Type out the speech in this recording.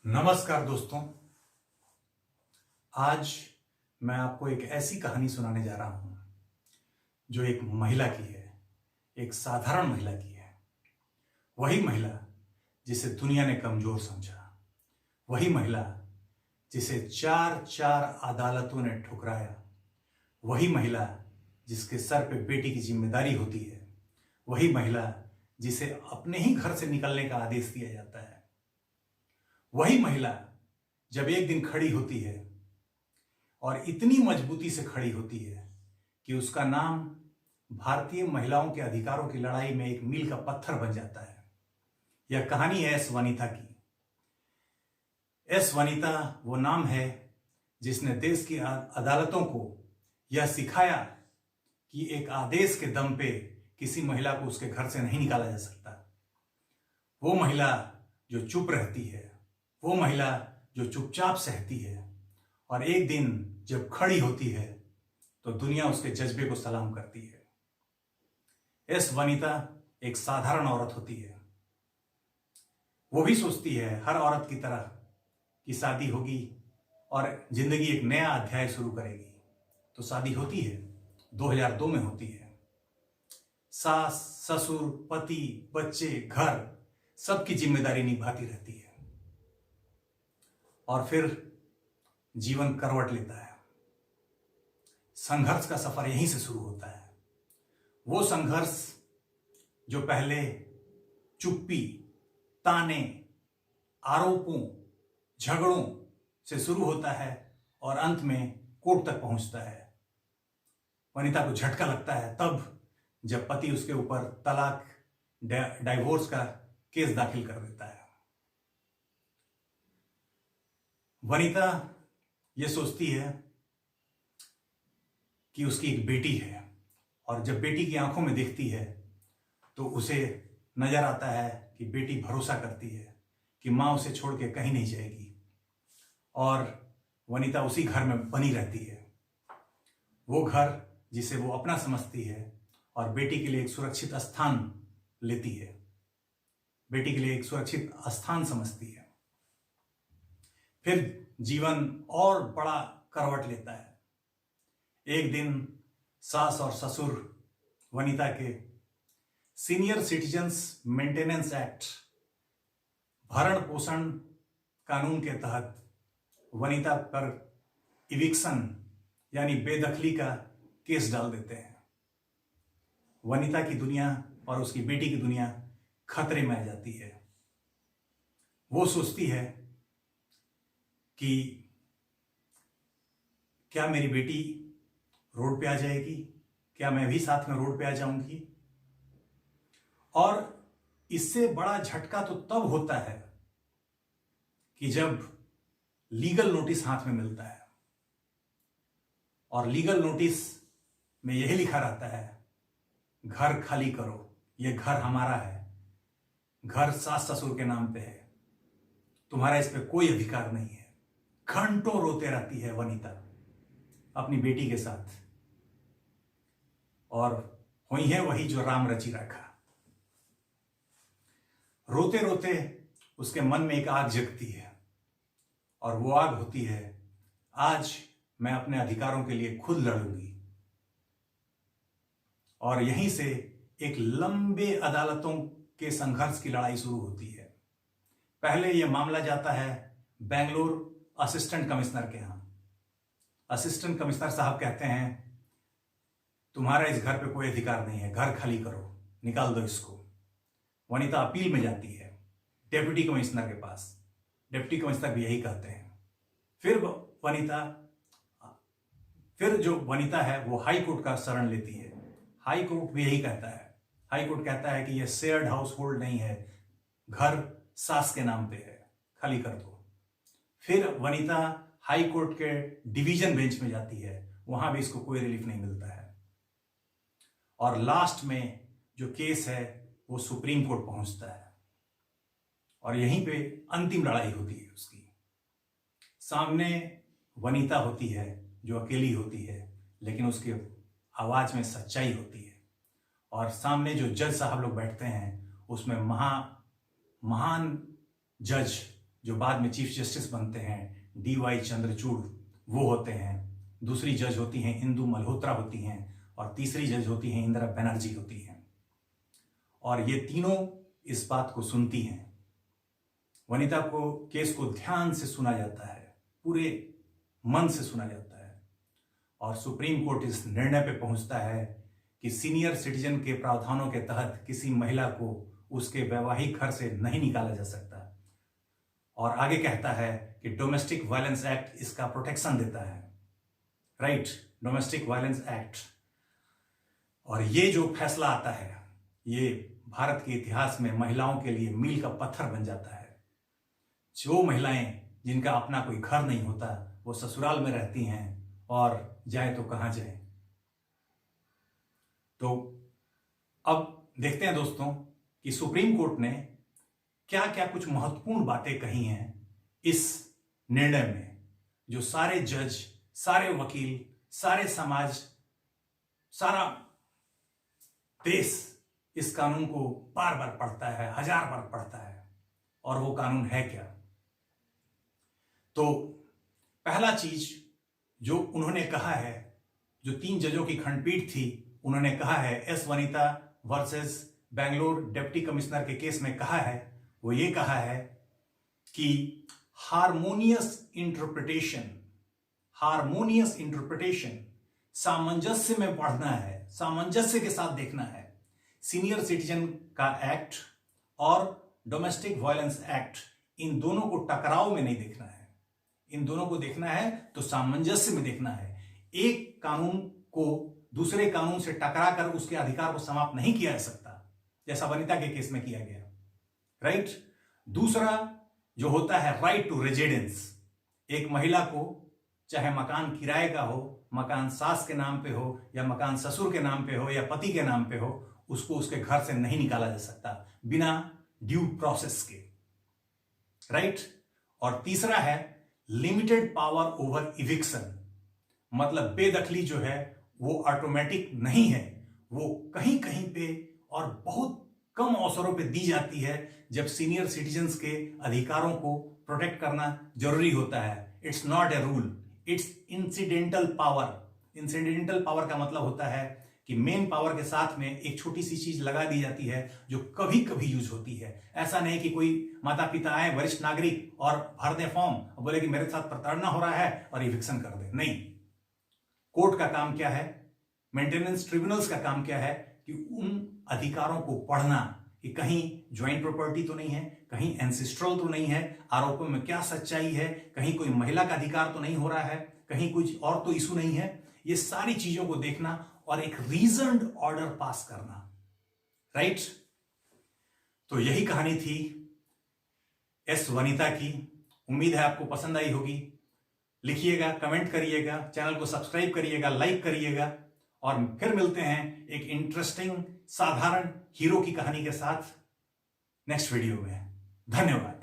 नमस्कार दोस्तों। आज मैं आपको एक ऐसी कहानी सुनाने जा रहा हूं जो एक महिला की है, एक साधारण महिला की है। वही महिला जिसे दुनिया ने कमजोर समझा, वही महिला जिसे चार चार अदालतों ने ठुकराया, वही महिला जिसके सर पे बेटी की जिम्मेदारी होती है, वही महिला जिसे अपने ही घर से निकलने का आदेश दिया जाता है। वही महिला जब एक दिन खड़ी होती है और इतनी मजबूती से खड़ी होती है कि उसका नाम भारतीय महिलाओं के अधिकारों की लड़ाई में एक मील का पत्थर बन जाता है। यह कहानी है एस वनिता की। एस वनिता वो नाम है जिसने देश की अदालतों को यह सिखाया कि एक आदेश के दम पे किसी महिला को उसके घर से नहीं निकाला जा सकता। वो महिला जो चुप रहती है, वो महिला जो चुपचाप सहती है, और एक दिन जब खड़ी होती है तो दुनिया उसके जज्बे को सलाम करती है। एस वनिता एक साधारण औरत होती है। वो भी सोचती है हर औरत की तरह कि शादी होगी और जिंदगी एक नया अध्याय शुरू करेगी। तो शादी होती है, 2002 में होती है। सास, ससुर, पति, बच्चे, घर, सबकी जिम्मेदारी निभाती रहती है और फिर जीवन करवट लेता है। संघर्ष का सफर यहीं से शुरू होता है। वो संघर्ष जो पहले चुप्पी, ताने, आरोपों, झगड़ों से शुरू होता है और अंत में कोर्ट तक पहुंचता है। वनिता को झटका लगता है तब जब पति उसके ऊपर तलाक, डाइवोर्स का केस दाखिल कर देता है। वनिता ये सोचती है कि उसकी एक बेटी है, और जब बेटी की आंखों में देखती है तो उसे नजर आता है कि बेटी भरोसा करती है कि मां उसे छोड़ के कहीं नहीं जाएगी, और वनिता उसी घर में बनी रहती है। वो घर जिसे वो अपना समझती है और बेटी के लिए एक सुरक्षित स्थान लेती है, बेटी के लिए एक सुरक्षित स्थान समझती है। फिर जीवन और बड़ा करवट लेता है। एक दिन सास और ससुर वनिता के सीनियर सिटीजन्स मेंटेनेंस एक्ट, भरण पोषण कानून के तहत वनिता पर इविक्शन यानी बेदखली का केस डाल देते हैं। वनिता की दुनिया और उसकी बेटी की दुनिया खतरे में आ जाती है। वो सोचती है कि क्या मेरी बेटी रोड पे आ जाएगी, क्या मैं भी साथ में रोड पे आ जाऊंगी। और इससे बड़ा झटका तो तब होता है कि जब लीगल नोटिस हाथ में मिलता है, और लीगल नोटिस में यही लिखा रहता है, घर खाली करो, ये घर हमारा है, घर सास ससुर के नाम पे है, तुम्हारा इस पे कोई अधिकार नहीं है। घंटों रोते रहती है वनिता अपनी बेटी के साथ, और हुई है वही जो राम रचि रखा। रोते रोते उसके मन में एक आग जगती है, और वो आग होती है, आज मैं अपने अधिकारों के लिए खुद लड़ूंगी। और यहीं से एक लंबे अदालतों के संघर्ष की लड़ाई शुरू होती है। पहले यह मामला जाता है बेंगलुरु असिस्टेंट कमिश्नर के यहां। असिस्टेंट कमिश्नर साहब कहते हैं तुम्हारा इस घर पे कोई अधिकार नहीं है, घर खाली करो, निकाल दो इसको। वनिता अपील में जाती है डेप्यूटी कमिश्नर के पास, डिप्टी कमिश्नर भी यही कहते हैं। फिर जो वनिता है वो हाई कोर्ट का शरण लेती है। हाई कोर्ट भी यही कहता है, हाई कोर्ट कहता है कि यह शेयर्ड हाउस होल्ड नहीं है, घर सास के नाम पे है, खाली कर दो। फिर वनिता हाई कोर्ट के डिवीजन बेंच में जाती है, वहां भी इसको कोई रिलीफ नहीं मिलता है, और लास्ट में जो केस है वो सुप्रीम कोर्ट पहुंचता है, और यहीं पे अंतिम लड़ाई होती है उसकी। सामने वनिता होती है जो अकेली होती है, लेकिन उसकी आवाज में सच्चाई होती है, और सामने जो जज साहब लोग बैठते हैं उसमें महान जज जो बाद में चीफ जस्टिस बनते हैं, DY चंद्रचूड़ वो होते हैं। दूसरी जज होती हैं इंदु मल्होत्रा होती हैं और तीसरी जज होती हैं इंदिरा बनर्जी होती हैं। और ये तीनों इस बात को सुनती हैं। वनिता को केस को ध्यान से सुना जाता है, पूरे मन से सुना जाता है और सुप्रीम कोर्ट इस निर्णय पे पहुंचता है कि सीनियर सिटीजन के प्रावधानों के तहत किसी महिला को उसके वैवाहिक घर से नहीं निकाला जा सकता और आगे कहता है कि डोमेस्टिक वायलेंस एक्ट इसका प्रोटेक्शन देता है। Right, domestic violence act. और ये जो फैसला आता है ये भारत के इतिहास में महिलाओं के लिए मील का पत्थर बन जाता है। जो महिलाएं जिनका अपना कोई घर नहीं होता वो ससुराल में रहती हैं और जाए तो कहां जाए। तो अब देखते हैं दोस्तों कि सुप्रीम कोर्ट ने क्या क्या कुछ महत्वपूर्ण बातें कही हैं इस निर्णय में, जो सारे जज, सारे वकील, सारे समाज, सारा देश इस कानून को बार बार पढ़ता है, 1000 बार पढ़ता है। और वो कानून है क्या? तो पहला चीज जो उन्होंने कहा है, जो 3 जजों की खंडपीठ थी, उन्होंने कहा है S Vanita versus Bangalore deputy commissioner के केस में कहा है, वो ये कहा है कि हार्मोनियस इंटरप्रिटेशन सामंजस्य में पढ़ना है, सामंजस्य के साथ देखना है। सीनियर सिटीजन का एक्ट और डोमेस्टिक वायलेंस एक्ट, इन दोनों को टकराव में नहीं देखना है, इन दोनों को देखना है तो सामंजस्य में देखना है। एक कानून को दूसरे कानून से टकरा कर उसके अधिकार को समाप्त नहीं किया जा सकता, जैसा वनिता के केस में किया गया। राइट। दूसरा जो होता है राइट टू रेजिडेंस, एक महिला को चाहे मकान किराए का हो, मकान सास के नाम पे हो या मकान ससुर के नाम पे हो या पति के नाम पे हो, उसको उसके घर से नहीं निकाला जा सकता बिना ड्यू प्रोसेस के। राइट। और तीसरा है लिमिटेड पावर ओवर इविक्शन, मतलब बेदखली जो है वो ऑटोमेटिक नहीं है, वो कहीं कहीं पे और बहुत कम अवसरों पे दी जाती है जब सीनियर सिटीजन्स के अधिकारों को प्रोटेक्ट करना जरूरी होता है। It's not a rule, it's incidental power. Incidental power का मतलब होता है कि मेन पावर के साथ में एक छोटी सी चीज लगा दी जाती है जो कभी कभी यूज होती है। ऐसा नहीं कि कोई माता पिता आए, वरिष्ठ नागरिक, और भर दे फॉर्म और बोले कि मेरे साथ प्रताड़ना हो रहा है और इविक्शन कर दे। नहीं, कोर्ट का काम क्या है, मेंटेनेंस ट्रिब्यूनल्स का काम क्या है कि उन अधिकारों को पढ़ना कि कहीं ज्वाइंट प्रॉपर्टी तो नहीं है, कहीं एंसेस्ट्रल तो नहीं है, आरोपों में क्या सच्चाई है, कहीं कोई महिला का अधिकार तो नहीं हो रहा है, कहीं कुछ और तो इशू नहीं है। ये सारी चीजों को देखना और एक रीजन्ड ऑर्डर पास करना। राइट। तो यही कहानी थी एस वनिता की। उम्मीद है आपको पसंद आई होगी। लिखिएगा, कमेंट करिएगा, चैनल को सब्सक्राइब करिएगा, लाइक करिएगा और फिर मिलते हैं एक इंटरेस्टिंग साधारण हीरो की कहानी के साथ नेक्स्ट वीडियो में। धन्यवाद।